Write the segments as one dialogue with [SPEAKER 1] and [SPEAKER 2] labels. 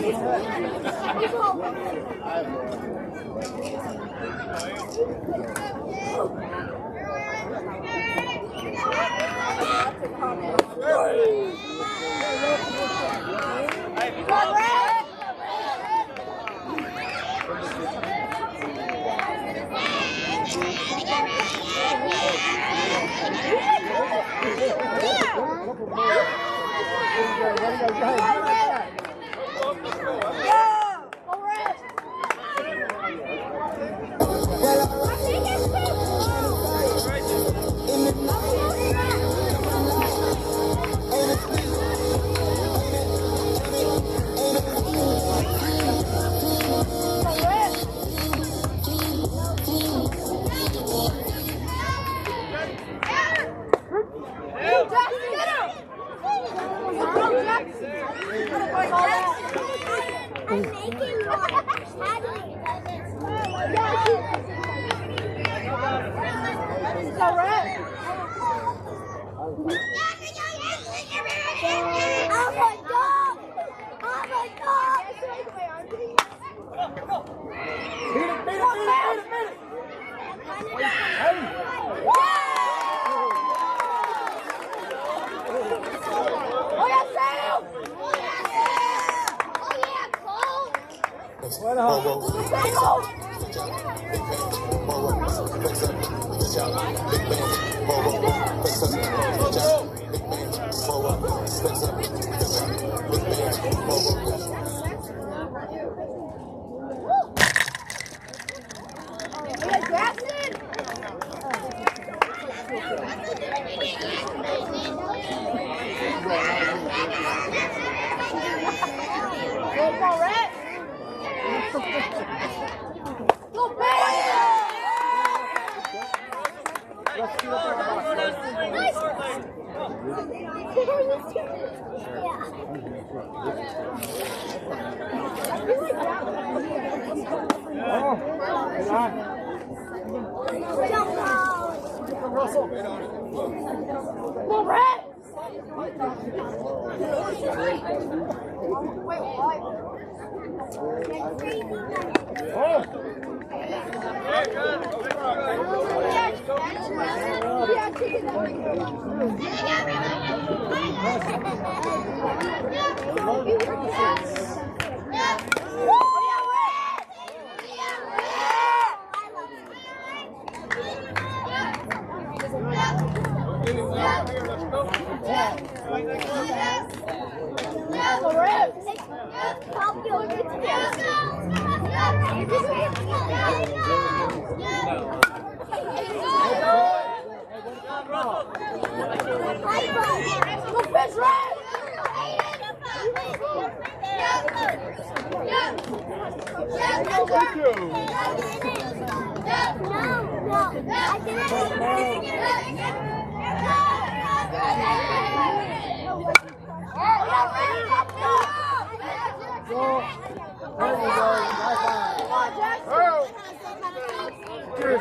[SPEAKER 1] Cheers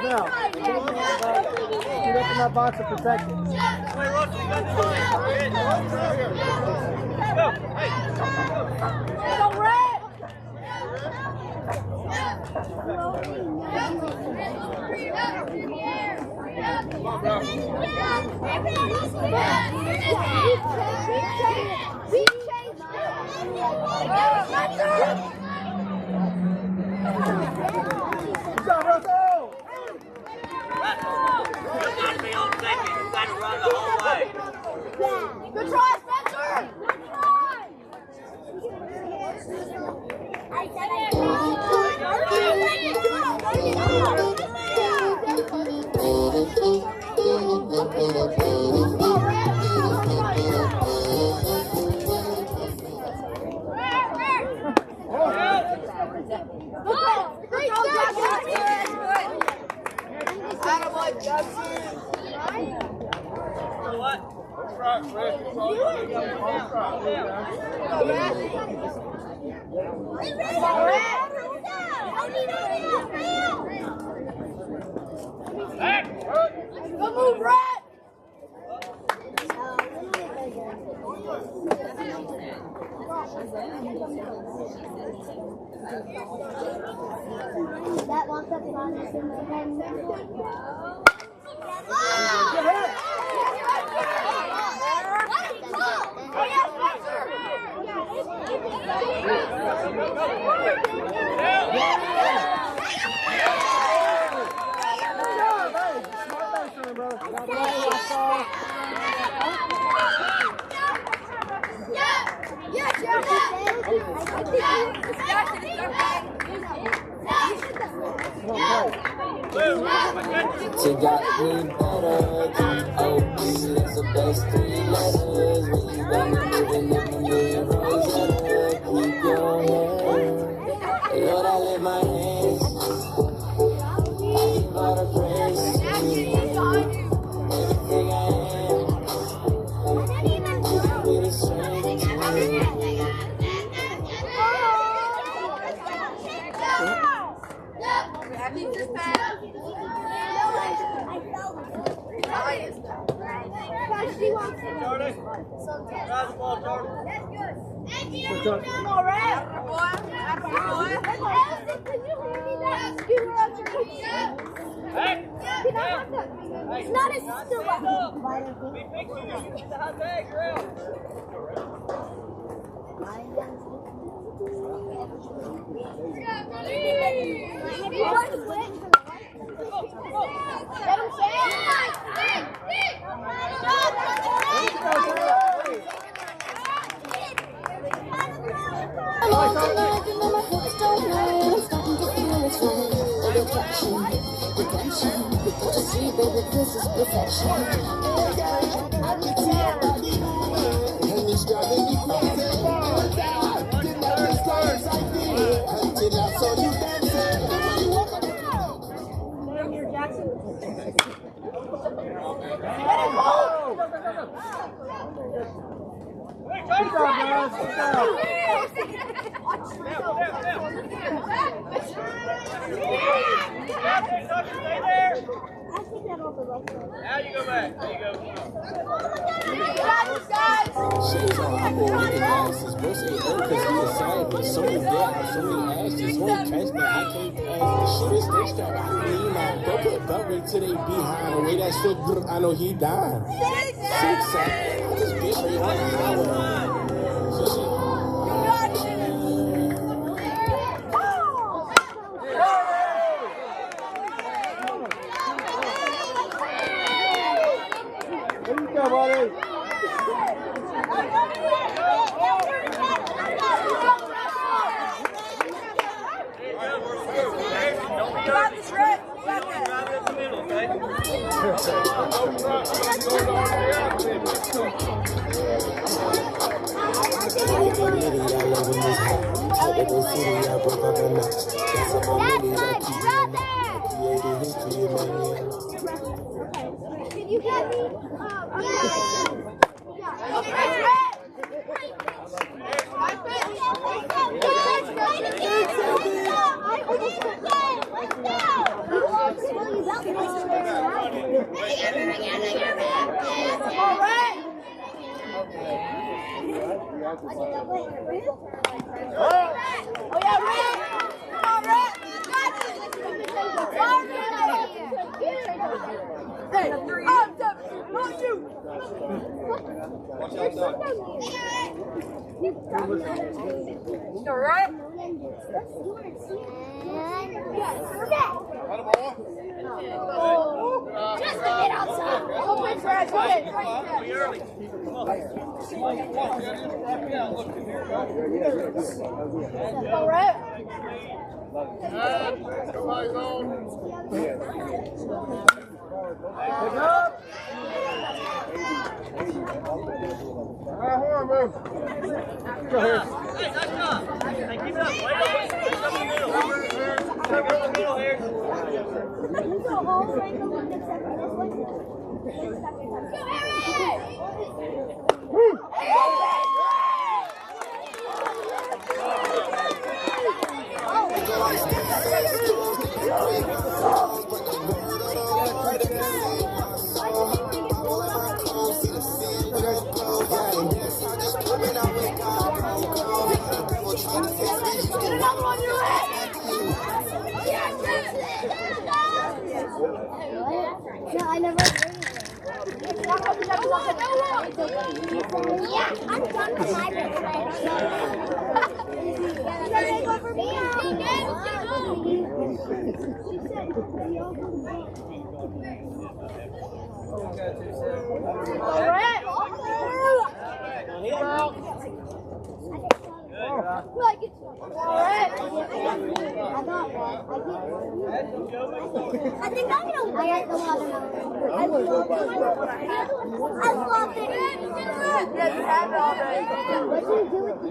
[SPEAKER 1] now. Get up in that box and protect it.
[SPEAKER 2] Go, Red! Good try, Spencer! Good try! Go move, Red! That walked up on us and
[SPEAKER 3] She got me better. Oh, that's the best 3 letters. When you got me living in the mirrors, keep your head. Lord, I lift my hands. I give all the praise. Everything I am. Give me the strength.
[SPEAKER 2] It's not a still.
[SPEAKER 1] We fix you. You get the hot bag, you're out. Now you go back. There you go.
[SPEAKER 3] Shades on, I'm gonna read the glasses. Bro say because he's a savage. So many deaths, so many ashes. Won't catch that. I can't pass the shit. It's they strap. I mean, like, go put a belt right to they behind. The way that shit, I know he died. 6 seconds. I just bitch right on the highway.
[SPEAKER 1] There you go, buddy.
[SPEAKER 2] You got me? Just to get outside. All right.
[SPEAKER 1] Everybody's on. Pick up. All right, horn, move. Go here.
[SPEAKER 4] Hey, nice job. Hey, keep it up. Wait up in the middle. Wait up in the middle here.
[SPEAKER 2] another one, you're right. No, I never. Yeah, I'm done with my best friend. Go for me. All right. Like it's all right. I think I'm gonna wear the watermelon. I love it. Yes, have it all day. What do you do with the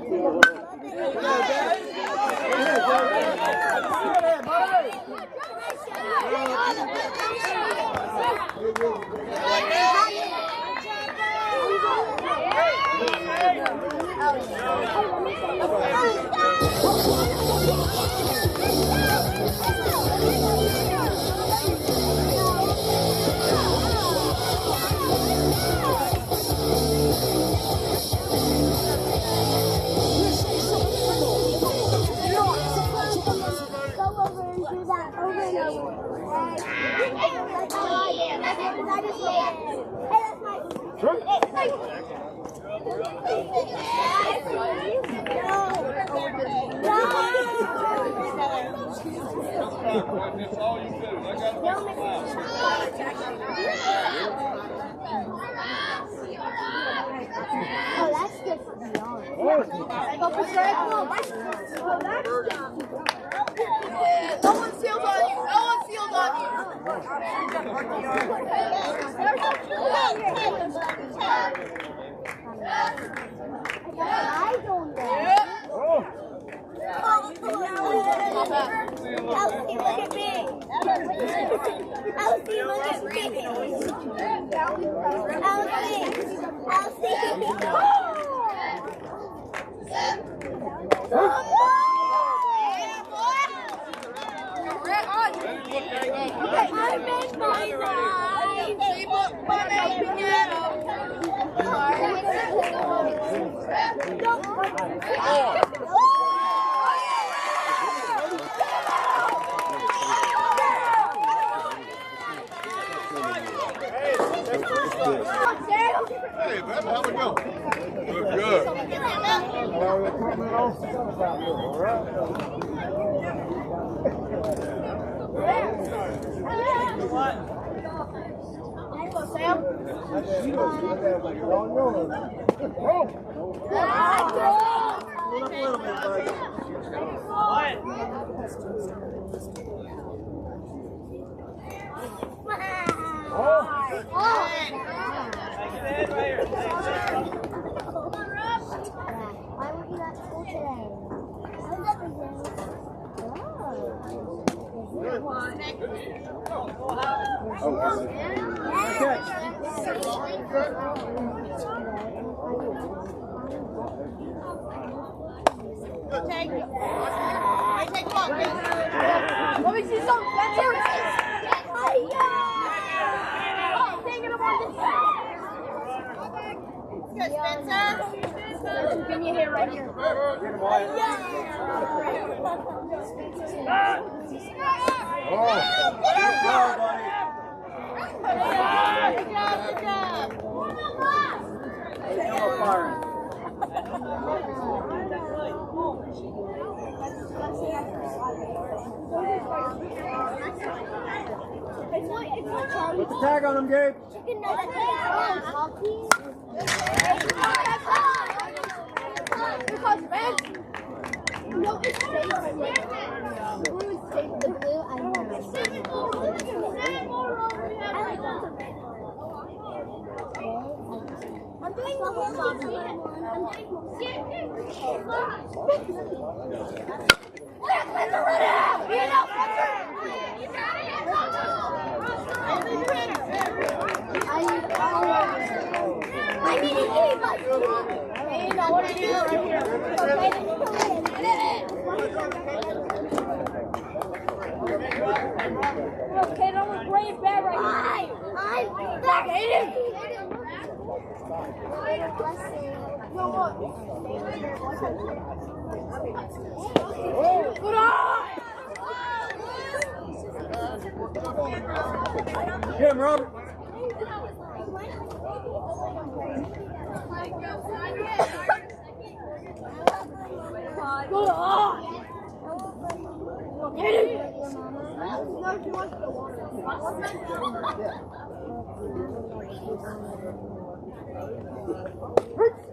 [SPEAKER 2] Oh, that's good for beyond. No one seals on you. No one seals on you. I don't know. Elsie, look at me. Elsie, look at me. Elsie. I'm in my life.
[SPEAKER 1] Hey, man, how'd it go? Look good. Why weren't you at school today? Take it. Take a look. Let me see some. That's it. Taking him on this side. Good, Spencer. Give me a hit right here. Put the tag on him, Gabe.
[SPEAKER 2] No, it's safe. Blue is safe. The blue, I know. I'm doing the whole song. I need to eat my food. You know what I do right here. Okay, don't look great bad right now. I'm back.
[SPEAKER 4] Get him, Robert.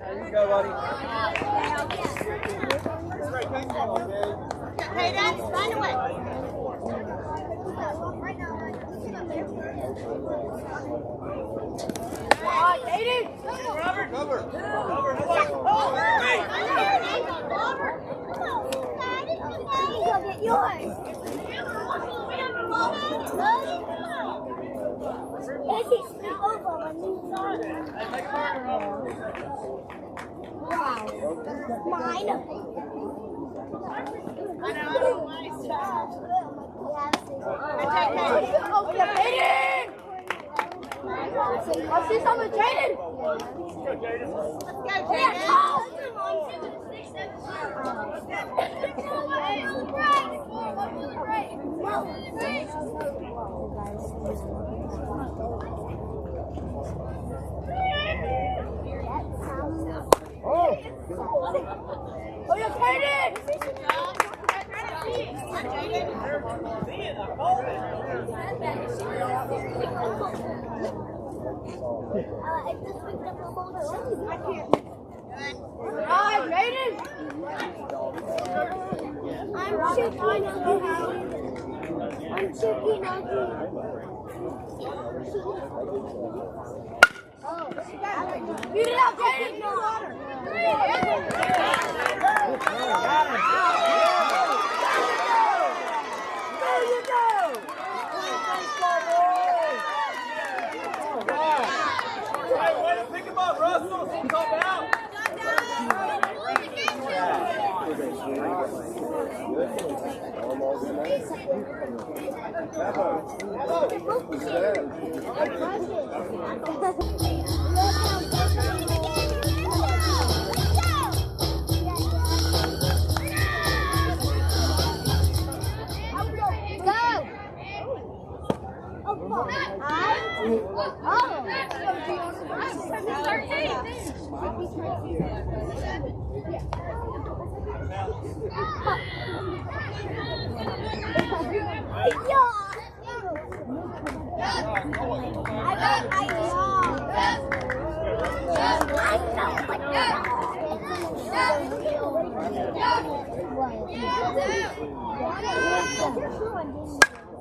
[SPEAKER 4] There you go, buddy.
[SPEAKER 1] Hey, Dad, line away.
[SPEAKER 4] Robert, cover. Cover.
[SPEAKER 2] Go get yours. Mine.
[SPEAKER 1] I'll see some of Jaden. Let's go,
[SPEAKER 2] Oh, you're Beat it out, Jaden! No water! There you go!
[SPEAKER 4] Hey, way to pick him up, Russell. Come out.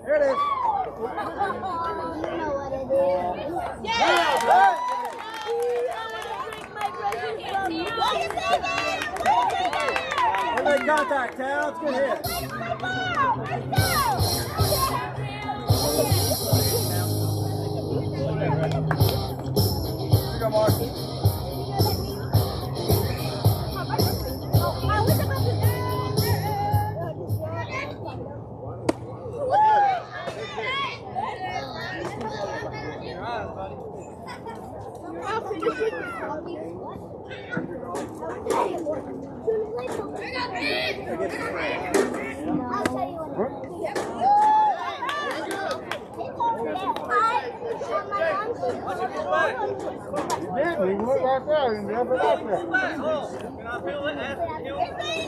[SPEAKER 4] Here it is. Everybody contact, Cal. It's a good hit. Here you go, Mark.
[SPEAKER 5] He went right there and never left there.
[SPEAKER 4] Can I feel it?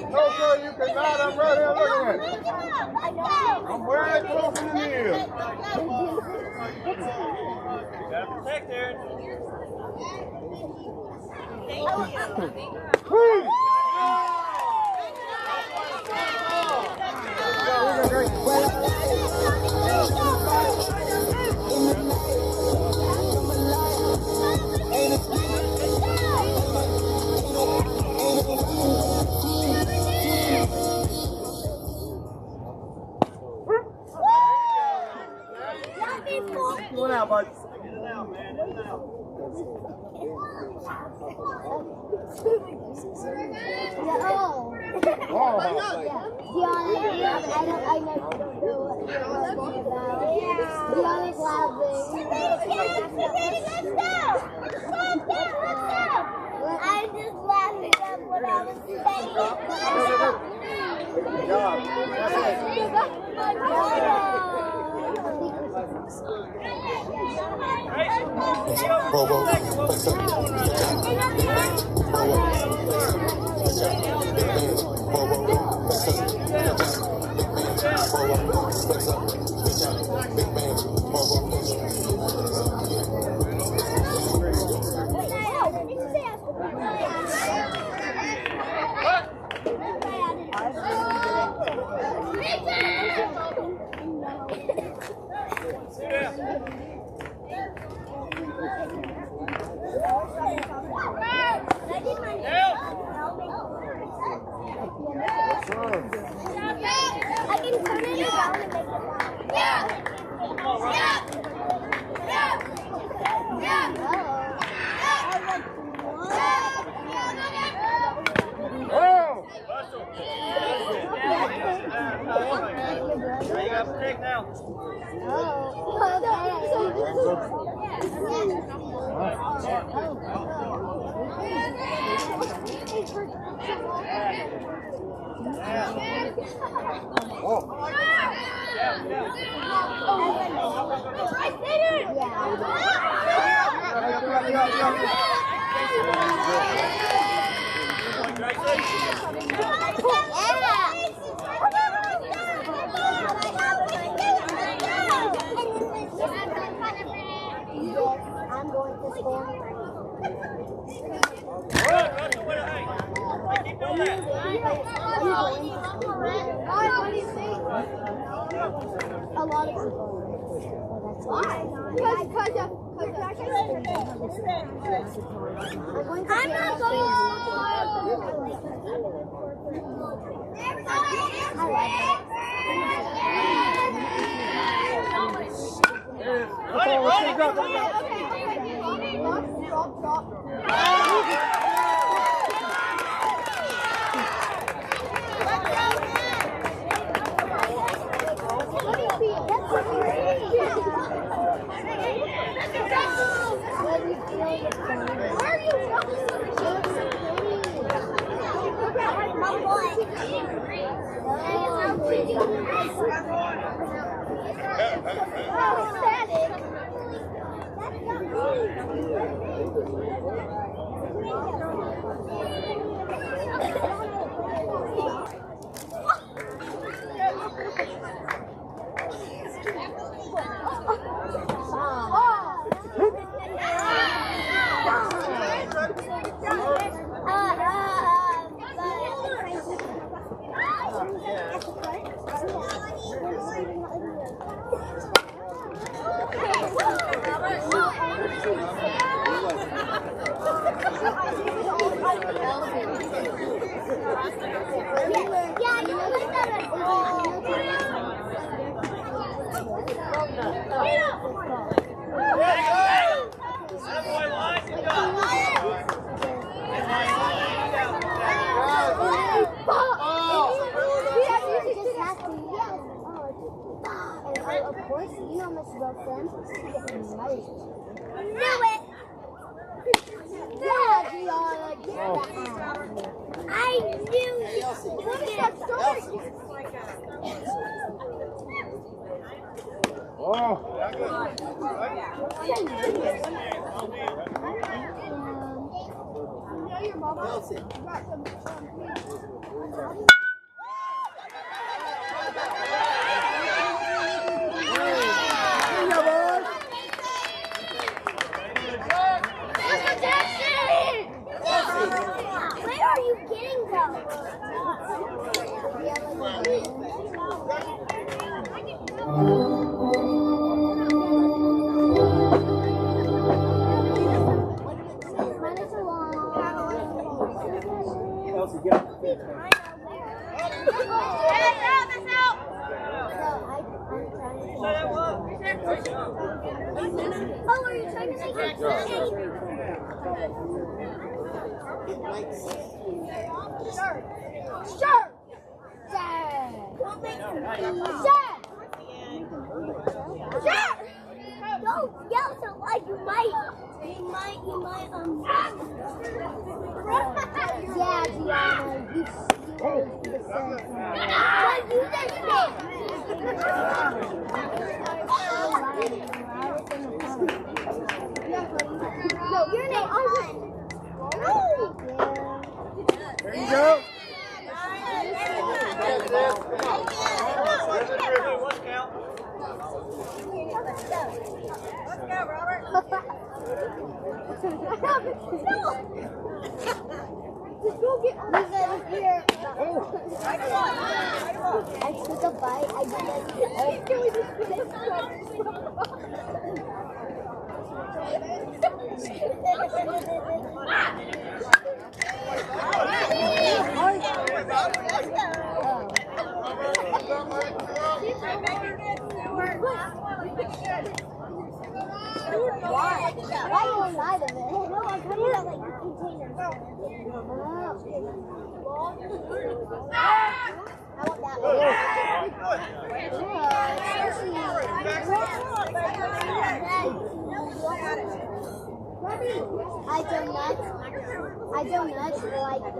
[SPEAKER 5] No, sir, you cannot. I'm right here looking at it. I'm wearing it closer than you.
[SPEAKER 4] Gotta protect Aaron.
[SPEAKER 5] Please.
[SPEAKER 4] Going out, bud.
[SPEAKER 2] I'm just laughing at what I was saying.
[SPEAKER 5] Good job.
[SPEAKER 2] I can turn it around and make it
[SPEAKER 5] Oh!
[SPEAKER 4] Now you got to pick now.
[SPEAKER 2] I'm going to score.
[SPEAKER 4] Keep doing that.
[SPEAKER 2] A lot of people. Why? I'm not Of course, you know Miss Wilson. Knew it! Yeah, Gianna, get that. I knew you. What is that story?
[SPEAKER 5] Oh!
[SPEAKER 2] Your mama got some where are you getting those? Oh, are you trying to make it? Sure. Sure. Sure. Sure. Don't yell so loud. You might. Yeah, Gianna, you stupid. What you just did? No, your name. No.
[SPEAKER 5] There you go.
[SPEAKER 4] One count.
[SPEAKER 1] Let's go, Robert.
[SPEAKER 2] Just go get on here. I took a bite. I didn't. Can we just finish? Why inside of it? No, I'm talking about like the container. I want that one. I do not like the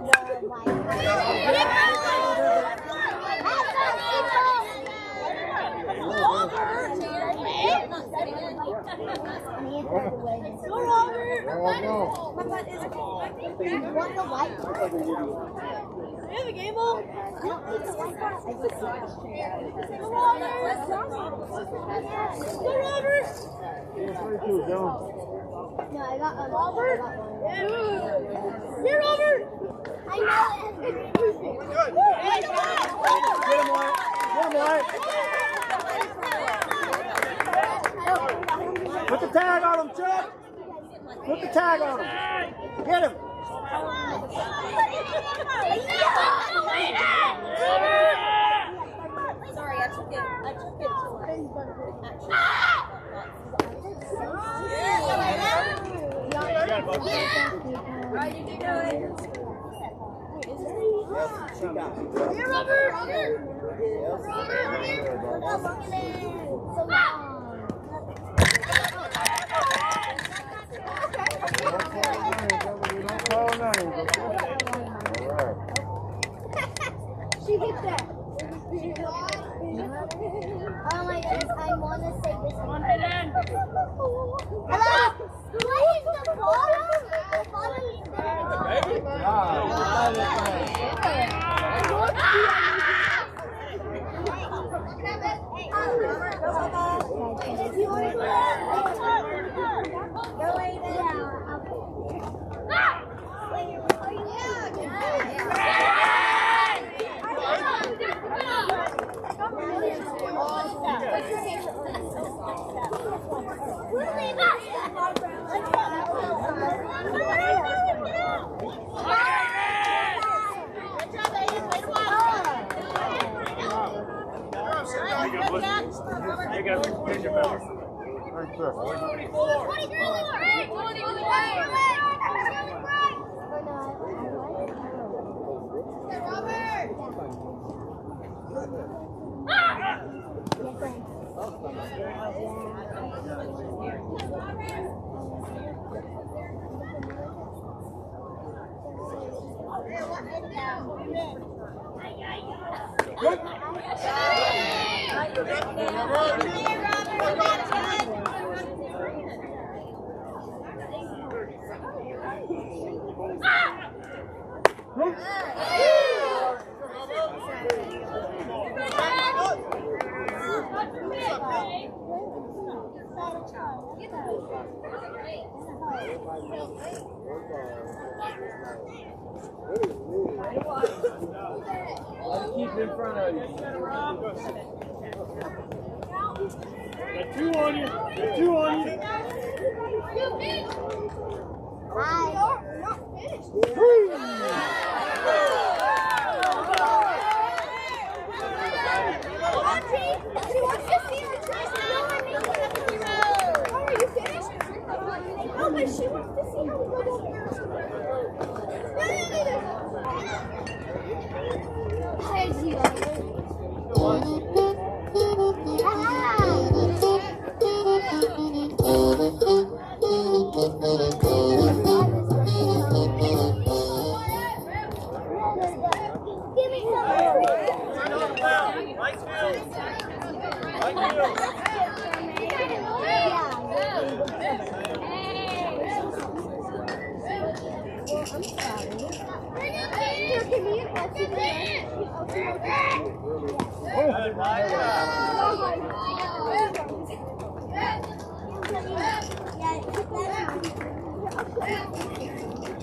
[SPEAKER 2] Want the white?
[SPEAKER 1] You have a game ball?
[SPEAKER 2] I don't need the white.
[SPEAKER 1] Go, Robert.
[SPEAKER 2] No, I got a Robert.
[SPEAKER 1] Here, Robert.
[SPEAKER 2] I know it.
[SPEAKER 5] Put the tag on him, Chuck. Put the tag on him. Get him.
[SPEAKER 1] Sorry, I took it. Right, you can do it. Here, Robert. Here.
[SPEAKER 2] She gets that. Oh my goodness, I want to say this one. Hello? What is the bottom? The bottom is
[SPEAKER 5] Keep in front of you. Got two on you. Got two on you.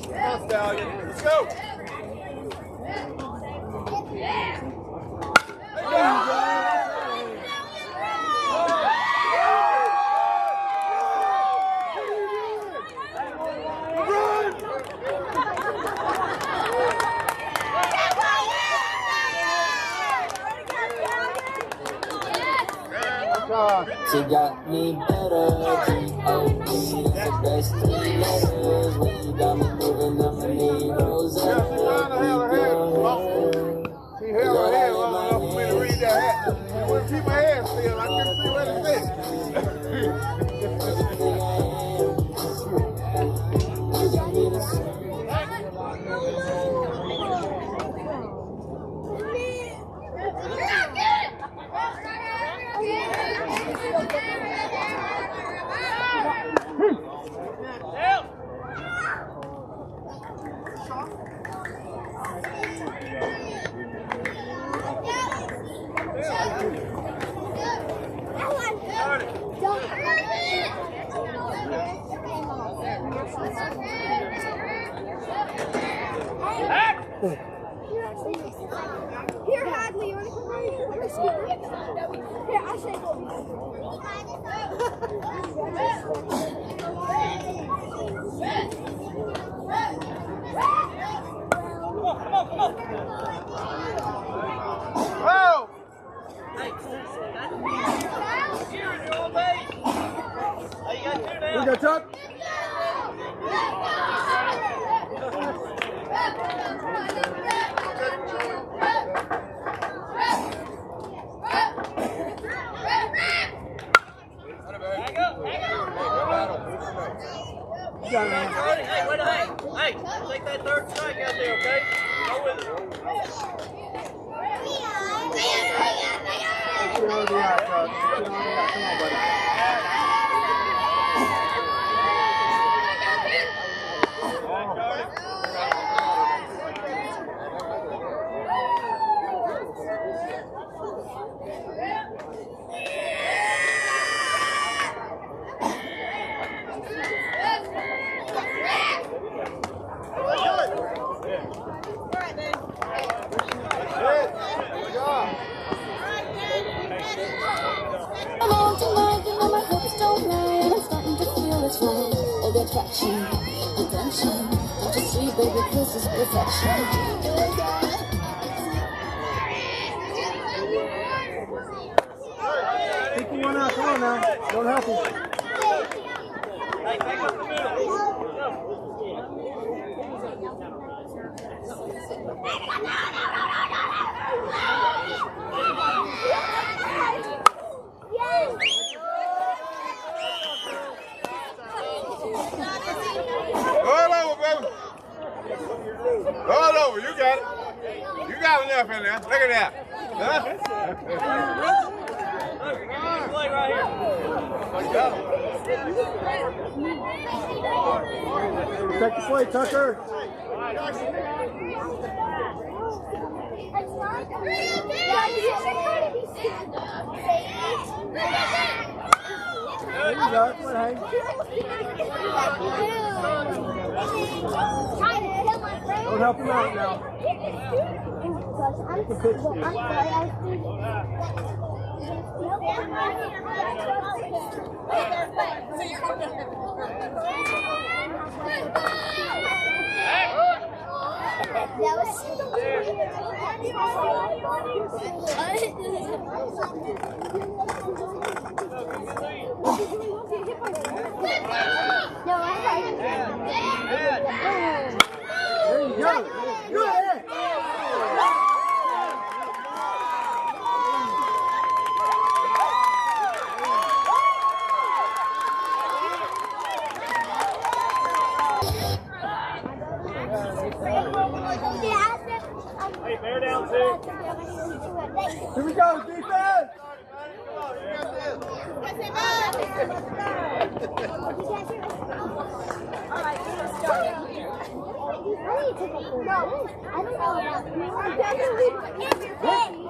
[SPEAKER 5] Come on, Stallion. Let's go.
[SPEAKER 3] She got me better, G-O-D, that's the best 3 letters. When you got me moving, I'ma need rose.
[SPEAKER 5] She held her head long enough for me to read that hat. I wouldn't keep my head still. I couldn't see what it said.
[SPEAKER 2] Here, Hadley, you want to come right here? Here, I'll shake
[SPEAKER 5] Oh!
[SPEAKER 4] Hey, you're on base. Hey, you got 2 now.
[SPEAKER 5] We got Chuck.
[SPEAKER 4] Hey, wait a minute. Hey, take that 3rd strike out there, okay? Go with it.
[SPEAKER 5] Come on, buddy.
[SPEAKER 6] Attraction, attention, don't you see, baby, this is perfection.
[SPEAKER 5] Pick one out, come on now. Don't help him.
[SPEAKER 4] Hey, take up the middle.
[SPEAKER 5] Roll over, baby. Roll over, you got it. You got enough in there. Look at that. Huh?
[SPEAKER 4] Play right here.
[SPEAKER 5] Take the play, Tucker. There you go. Don't help him out now.
[SPEAKER 4] Hey, bear down 6.
[SPEAKER 5] Here we go, defense!
[SPEAKER 2] No, I don't know about you.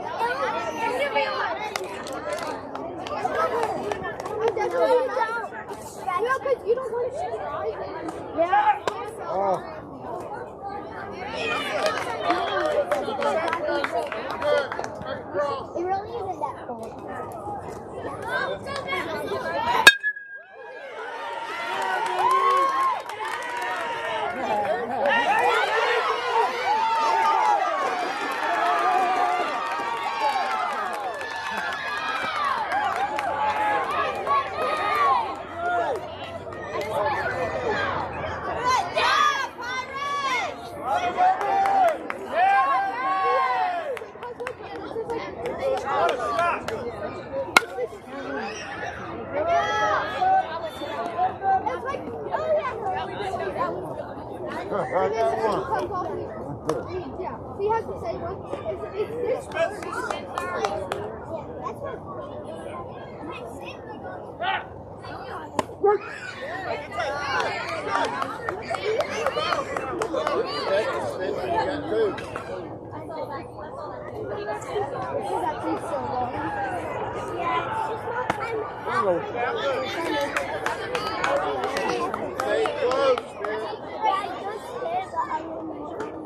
[SPEAKER 5] I got one.
[SPEAKER 2] Yeah, he has to say one. It's this.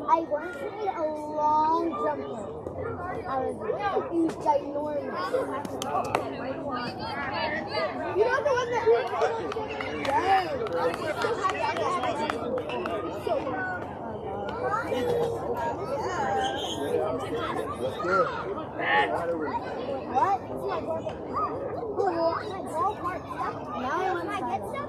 [SPEAKER 2] I once made a long jumper. He was ginormous. You know the one that what? Now I want to get stuff.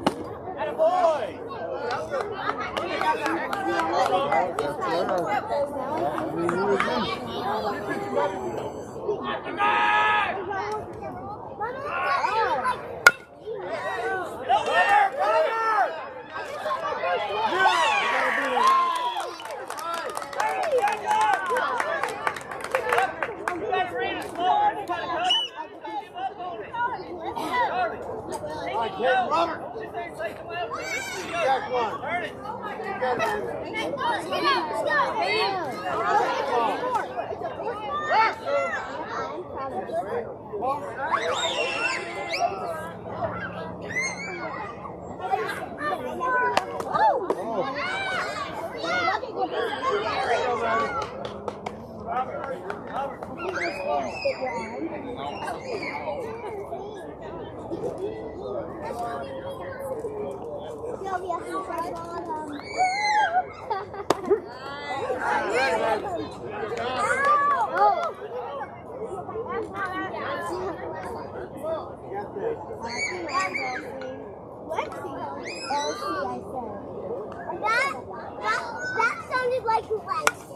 [SPEAKER 2] That sounded like Lexi.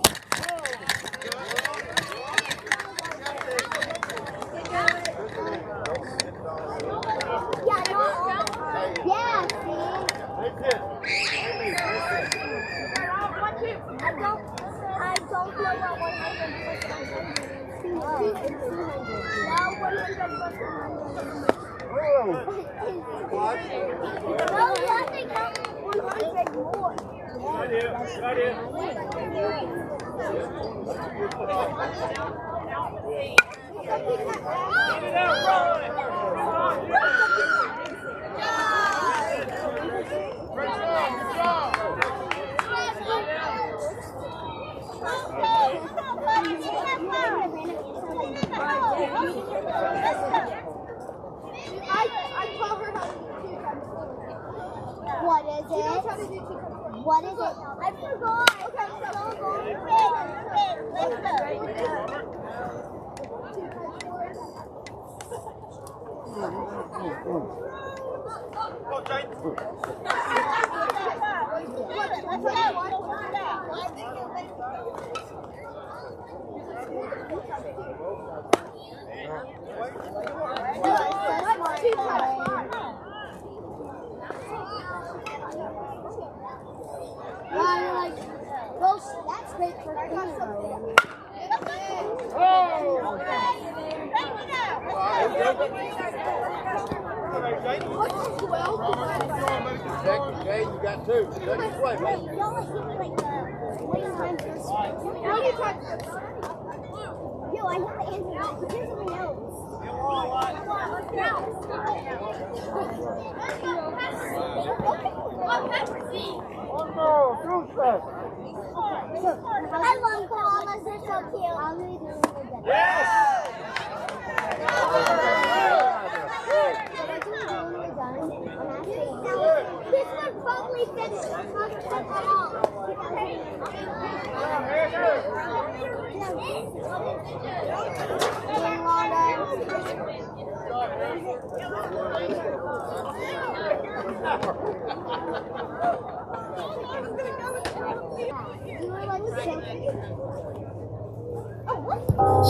[SPEAKER 2] What is it? What is it? I forgot. Okay, that's great for
[SPEAKER 5] Jay, you got two. Second play, man.
[SPEAKER 2] Yo, I know the answer. Here's something else.
[SPEAKER 5] One more, two steps.
[SPEAKER 2] I love koalas, they're so cute. I'm going to do it again.
[SPEAKER 4] Yes!
[SPEAKER 2] This one probably fits at all.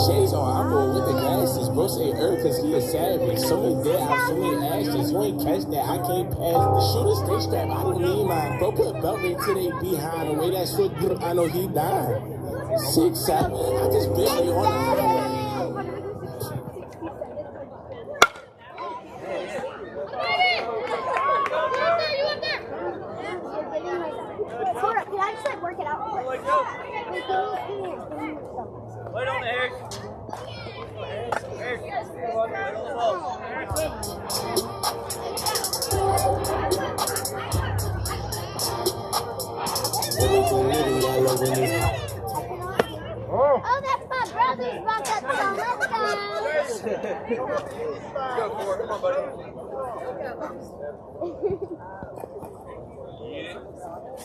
[SPEAKER 3] Shades on, I roll with the glasses. bro say because he a savage. So many dead out, so many actions. You ain't catch that. I can't pass. The shooter stay strapped. I don't need mine. Bro put belt ring to they behind. The way that shit, I know he died. 6, 7. I just barely on the floor.
[SPEAKER 2] Can I just like work it out?
[SPEAKER 4] Wait on the Eric. Eric. Wait on the ball.
[SPEAKER 2] Oh, that's my brother's brought that song. Let's go.
[SPEAKER 5] Go for it. Come on, buddy.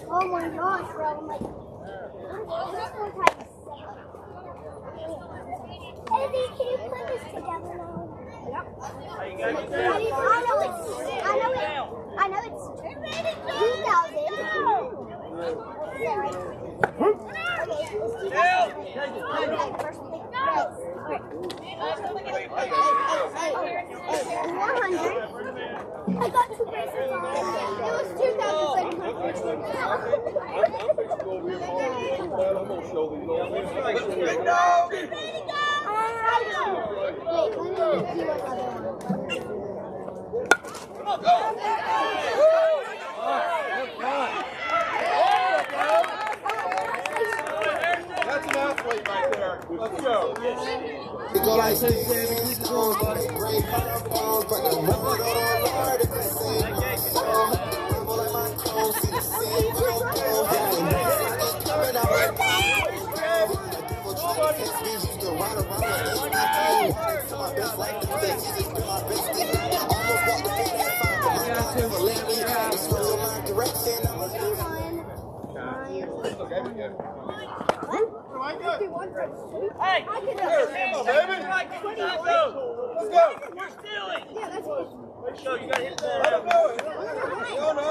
[SPEAKER 2] Oh my gosh, bro. I'm like, Eddie, can you put this together now? I know it's 100. I got 2 braces on. It was 2,700.
[SPEAKER 5] That's an athlete right there. Let's go.
[SPEAKER 3] Go like 6, 7, keep going, buddy. Break my bones, but the rubber don't hurt if I see it. Like my clothes, see the scene, coming out like people try to catch me, used to ride around like to my best life, the best, just do my best. Almost walked the beat and found the for letting me out. It's from my direction.
[SPEAKER 4] Hey!
[SPEAKER 5] Come on, baby.
[SPEAKER 4] Let's go!
[SPEAKER 5] Let's go.
[SPEAKER 4] You're stealing!
[SPEAKER 2] Yeah, that's good.
[SPEAKER 4] Let's go, you gotta hit the ball.
[SPEAKER 5] Let him know it. No, no.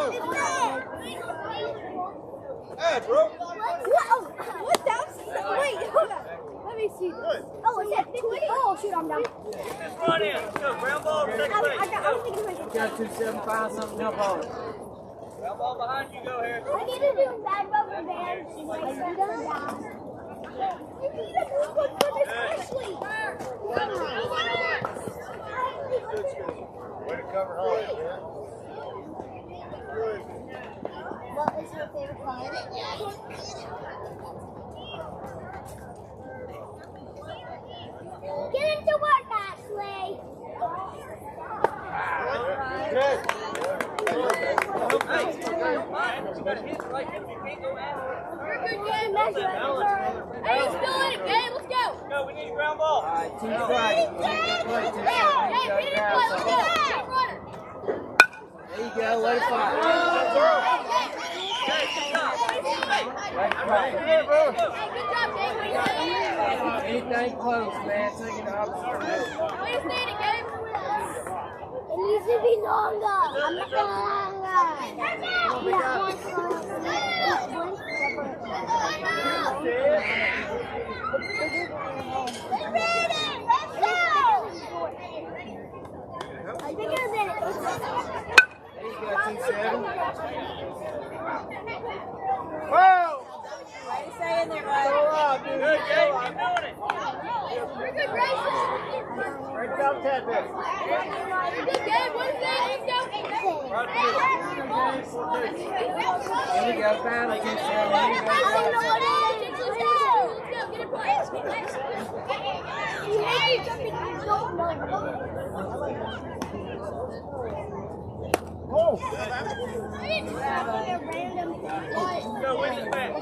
[SPEAKER 5] Hey, bro.
[SPEAKER 2] What's that? Wait, hold on. Let me see. Oh, is that 20? Oh, shoot, I'm down.
[SPEAKER 4] Just run in. Let's go. Ground ball, second base.
[SPEAKER 2] I was thinking like
[SPEAKER 7] Got 275, something help on it.
[SPEAKER 4] Ground ball behind you, go here.
[SPEAKER 2] I need to do bad rubber band. You need a new one for this Ashley.
[SPEAKER 5] Way to cover hard, man.
[SPEAKER 2] What is your favorite color? Get into work, Ashley.
[SPEAKER 5] Good.
[SPEAKER 4] Hey, you gotta hit it right here. You can't go out.
[SPEAKER 2] You're a good game. Hey, let's do it again. Let's go.
[SPEAKER 4] Go, we need a ground ball.
[SPEAKER 7] All right, 2 strikes. There you go, let it fly. Anything close, man. Take it opposite.
[SPEAKER 2] It needs to be longer. I'm not
[SPEAKER 5] Wow.
[SPEAKER 1] Stay in there, bud.
[SPEAKER 4] Good, Jay. Keep doing it.
[SPEAKER 2] We're good races.
[SPEAKER 5] Break down 10 bit.
[SPEAKER 2] We're good game. What is that?
[SPEAKER 7] Here we go, final 2-7. Here we go.
[SPEAKER 5] Oh.
[SPEAKER 4] Go, win this match.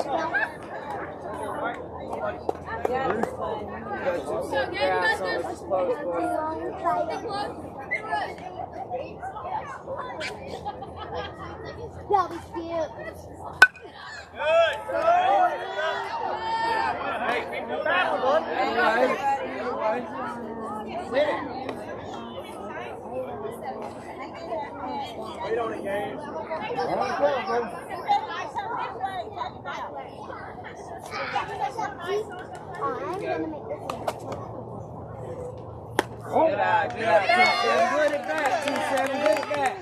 [SPEAKER 2] That'll be cute.
[SPEAKER 4] Good. Hey, keep doing that one, bud.
[SPEAKER 5] Wait on it, Gabe.
[SPEAKER 2] I'm gonna make this one.
[SPEAKER 7] Good eye, good eye. 2-7, good it back. 2-7, good it back.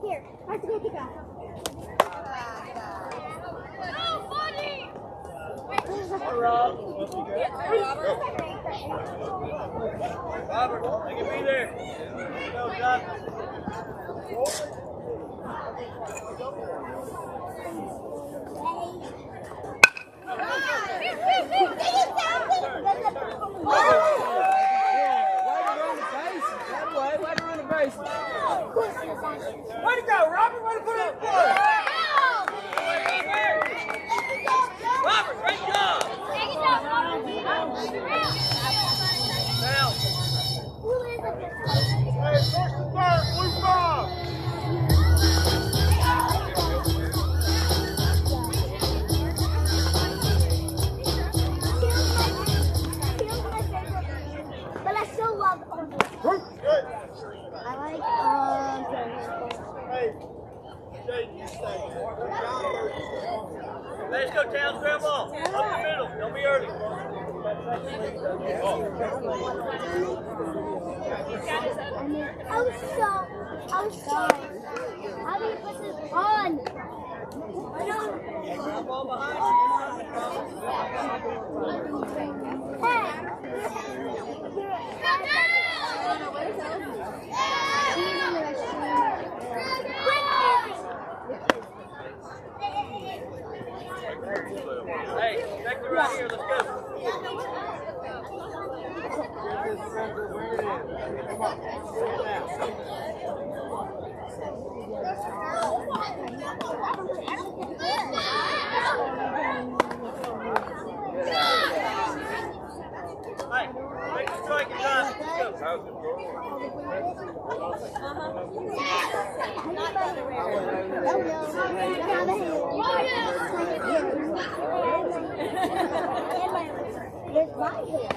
[SPEAKER 2] Here, I have to go kick off.
[SPEAKER 4] Robert, I can be there. Go, John.
[SPEAKER 7] Way to run the bases.
[SPEAKER 4] Way to go, Robert. Way to put it in play. Robert, great job. Now.
[SPEAKER 5] Hey, first and third, blue five.
[SPEAKER 2] But I still love
[SPEAKER 5] Good.
[SPEAKER 2] I like
[SPEAKER 5] Hey, Jay, you stay.
[SPEAKER 4] Let's go, Towns. Grab ball. Up the middle. Don't be early.
[SPEAKER 2] I was sorry. How do you put this on?
[SPEAKER 4] Grab ball behind Hey, back to right here. Let's go. Hey, make the strike and time. Let's go.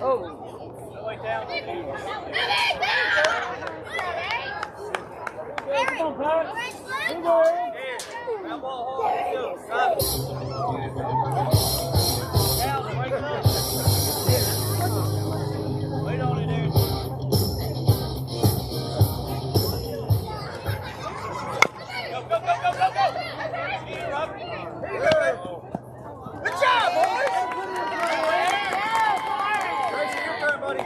[SPEAKER 7] Oh.
[SPEAKER 4] No way down. Here, grab ball hard. Let's go. Down, wake up. Wait on it there. Go. Here, Robert. Here you go. Good job, boys. Tracy, your turn, buddy.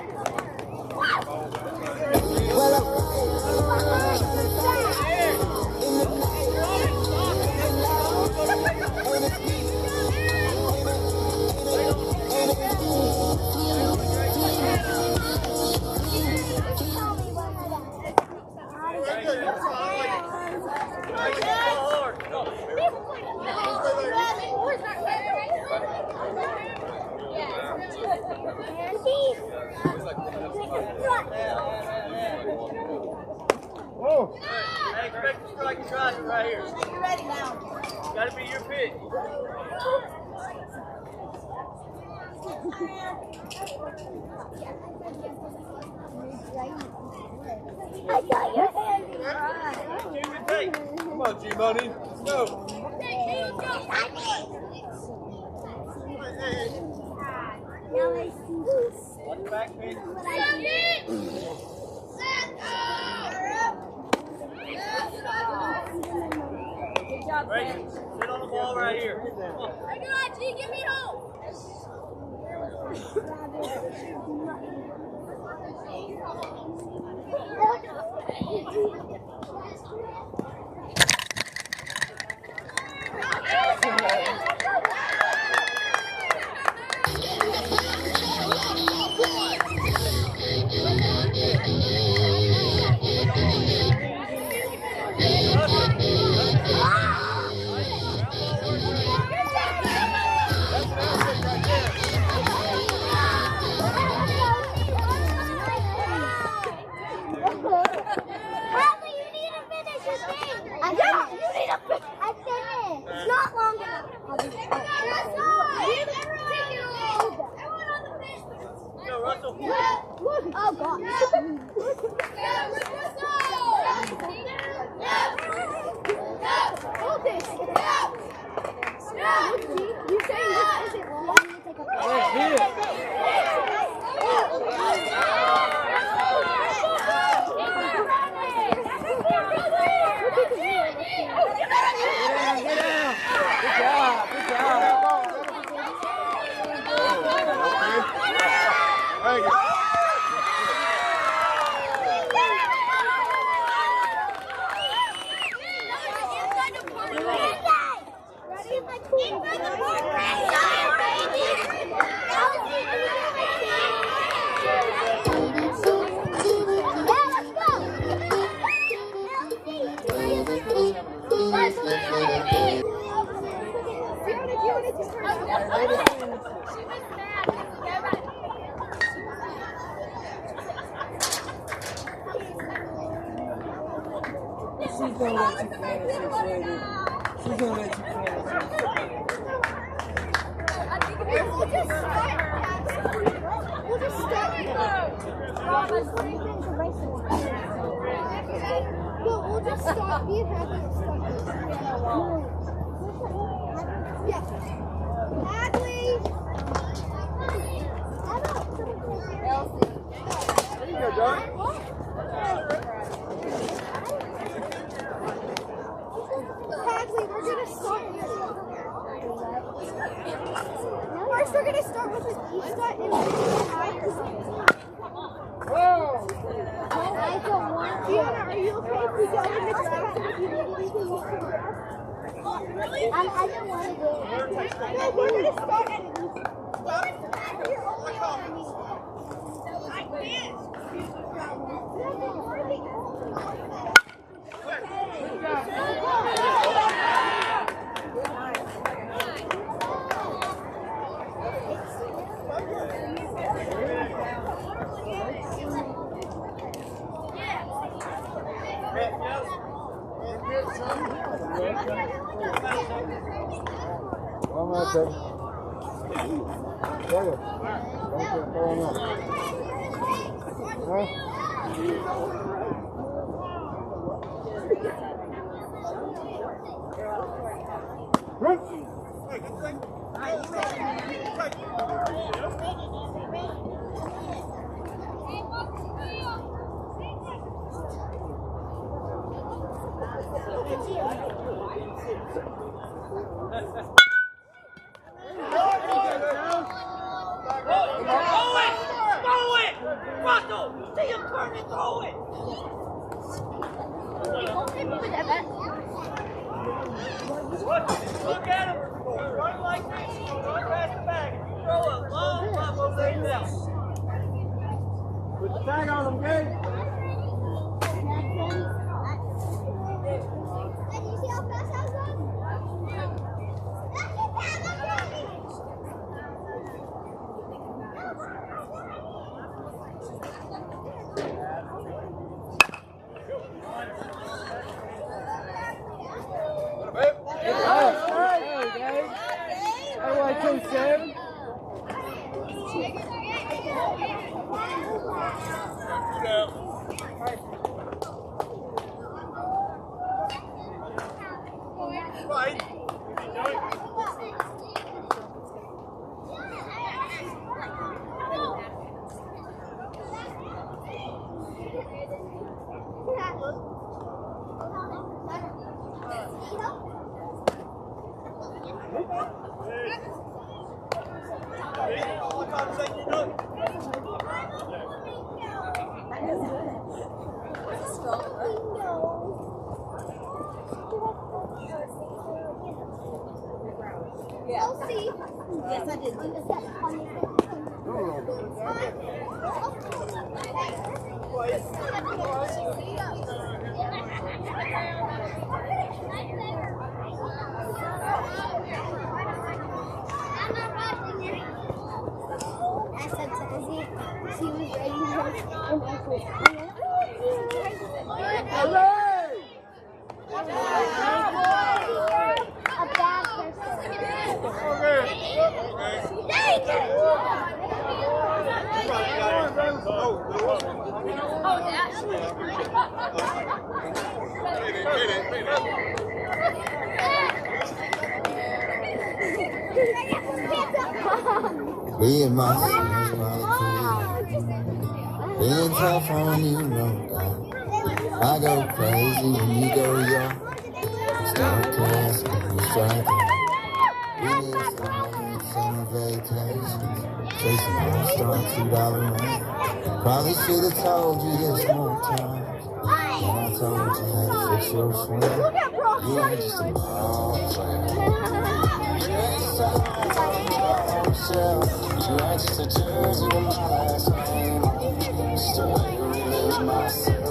[SPEAKER 5] Whoa.
[SPEAKER 4] Hey, expect the strike and try right here.
[SPEAKER 1] You're ready now.
[SPEAKER 4] Gotta be your pitch.
[SPEAKER 2] I got your hand.
[SPEAKER 4] Give and take.
[SPEAKER 5] Come on, G-Money. Let's go.
[SPEAKER 2] Now I see this.
[SPEAKER 4] Watch the back pitch. Right, sit on the ball right here. Come on.
[SPEAKER 1] Give me home.
[SPEAKER 2] I finished. Not long enough. You say this isn't wrong. I need to take a picture.
[SPEAKER 7] Let's do it. Get down. Good job. Good job.
[SPEAKER 5] Thank you.
[SPEAKER 7] She's gonna let you finish this, lady. She's gonna let you finish this.
[SPEAKER 2] We'll just start. We'll just stop being happy and start. Yeah. Hadley.
[SPEAKER 5] There you go, John.
[SPEAKER 2] Hadley, we're gonna start. First, we're gonna start with an Easter and I don't want to. Fiona, are you okay if we go in the class if you need anything? I don't want to do it. No, we're gonna start at an Easter.
[SPEAKER 5] One more second. There you go. Don't get thrown up.
[SPEAKER 4] Look at him. Run like this. Run past the bag. Throw a long pop over there now. Put the tag on him, Gabe.
[SPEAKER 2] You see how fast I was running?
[SPEAKER 4] Right.
[SPEAKER 2] Yes, I did. I said to Izzy, she was ready and I was a bad person.
[SPEAKER 3] Being myself is probably cool. Being tough, I don't even know that. I go crazy when you go young. Start class, you striking. Years long, summer vacations. Chasing all-star $2 man. Probably should have told you this more times. When I told you how to fix your swing. You ain't just a ball player. You ain't so you ain't just a jersey with my last name. Still, you lose myself.